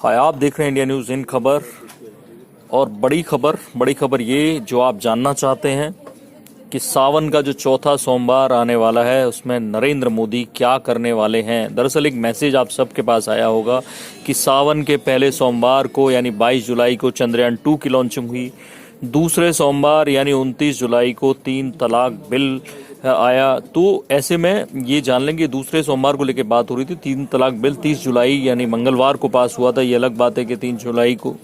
हाय, आप देख रहे हैं इंडिया न्यूज़ इन खबर। और बड़ी खबर ये जो आप जानना चाहते हैं कि सावन का जो चौथा सोमवार आने वाला है उसमें नरेंद्र मोदी क्या करने वाले हैं। दरअसल एक मैसेज आप सबके पास आया होगा कि सावन के पहले सोमवार को यानी 22 जुलाई को चंद्रयान 2 की लॉन्चिंग हुई। दूसरे सोमवार यानी 29 जुलाई को 3 तलाक बिल आया। तो ऐसे में ये जान लेंगे, दूसरे सोमवार को लेकर बात हो रही थी। 3 तलाक बिल 30 जुलाई यानी मंगलवार को पास हुआ था। ये अलग बात है कि 3 जुलाई को,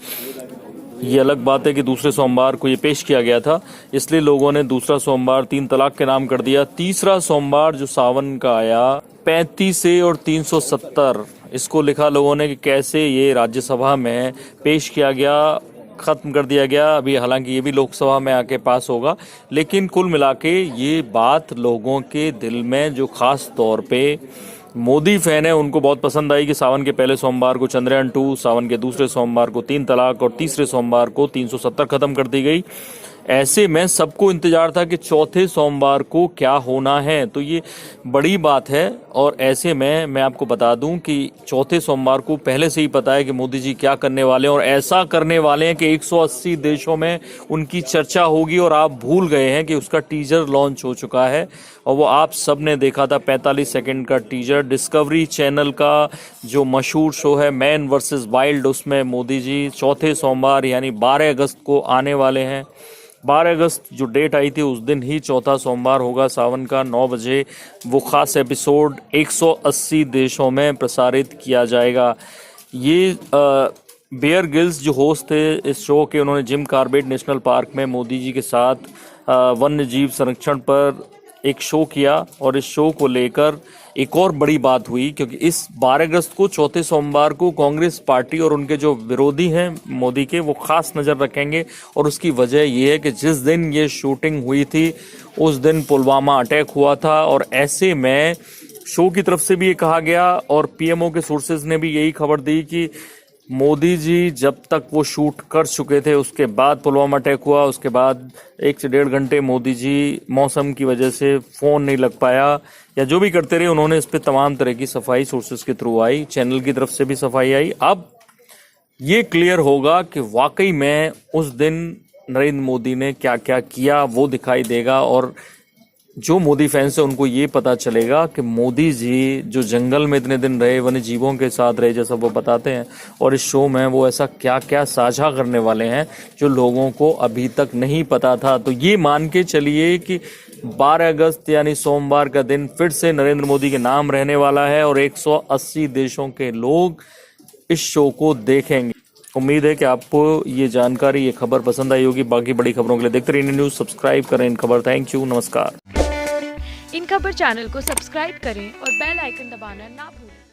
ये अलग बात है कि दूसरे सोमवार को ये पेश किया गया था, इसलिए लोगों ने दूसरा सोमवार 3 तलाक के नाम कर दिया। तीसरा सोमवार जो सावन का आया 35 से और 370, इसको लिखा लोगों ने कि कैसे ये राज्यसभा में पेश किया गया, खत्म कर दिया गया। अभी हालांकि ये भी लोकसभा में आके पास होगा, लेकिन कुल मिला के ये बात लोगों के दिल में, जो खास तौर पे मोदी फैन है, उनको बहुत पसंद आई कि सावन के पहले सोमवार को चंद्रयान 2, सावन के दूसरे सोमवार को 3 तलाक और तीसरे सोमवार को 370 खत्म कर दी गई। ऐसे में सबको इंतजार था कि चौथे सोमवार को क्या होना है, तो ये बड़ी बात है। और ऐसे में मैं आपको बता दूं कि चौथे सोमवार को पहले से ही पता है कि मोदी जी क्या करने वाले हैं, और ऐसा करने वाले हैं कि 180 देशों में उनकी चर्चा होगी। और आप भूल गए हैं कि उसका टीजर लॉन्च हो चुका है और वो आप सब ने देखा था, 45 सेकंड का टीजर। डिस्कवरी चैनल का जो मशहूर शो है मैन वर्सेस वाइल्ड, उसमें मोदी जी चौथे सोमवार यानी 12 अगस्त को आने वाले हैं। 12 अगस्त जो डेट आई थी उस दिन ही चौथा सोमवार होगा सावन का 9 बजे। वो खास एपिसोड 180 देशों में प्रसारित किया जाएगा। ये बेयर गिल्स जो होस्ट थे इस शो के, उन्होंने जिम कॉर्बेट नेशनल पार्क में मोदी जी के साथ वन्य जीव संरक्षण पर एक शो किया। और इस शो को लेकर एक और बड़ी बात हुई, क्योंकि इस 12 अगस्त को चौथे सोमवार को कांग्रेस पार्टी और उनके जो विरोधी हैं मोदी के, वो खास नज़र रखेंगे। और उसकी वजह ये है कि जिस दिन ये शूटिंग हुई थी उस दिन पुलवामा अटैक हुआ था। और ऐसे में शो की तरफ से भी ये कहा गया और पीएमओ के सोर्सेज ने भी यही खबर दी कि मोदी जी जब तक वो शूट कर चुके थे उसके बाद पुलवामा अटैक हुआ। उसके बाद 1 से 1.5 घंटे मोदी जी मौसम की वजह से फ़ोन नहीं लग पाया, या जो भी करते रहे उन्होंने इस पे तमाम तरह की सफाई सोर्सेज के थ्रू आई, चैनल की तरफ से भी सफाई आई। अब ये क्लियर होगा कि वाकई में उस दिन नरेंद्र मोदी ने क्या क्या किया, वो दिखाई देगा। और जो मोदी फैंस है उनको ये पता चलेगा कि मोदी जी जो जंगल में इतने दिन रहे, वन्य जीवों के साथ रहे, जैसा वो बताते हैं, और इस शो में वो ऐसा क्या क्या साझा करने वाले हैं जो लोगों को अभी तक नहीं पता था। तो ये मान के चलिए कि 12 अगस्त यानी सोमवार का दिन फिर से नरेंद्र मोदी के नाम रहने वाला है और 180 देशों के लोग इस शो को देखेंगे। उम्मीद है कि आपको ये जानकारी, ये खबर पसंद आई होगी। बाकी बड़ी खबरों के लिए देखते रहिए इंडिया न्यूज़, सब्सक्राइब करें इन खबर। थैंक यू, नमस्कार। इन खबर चैनल को सब्सक्राइब करें और बेल आइकन दबाना ना भूलें।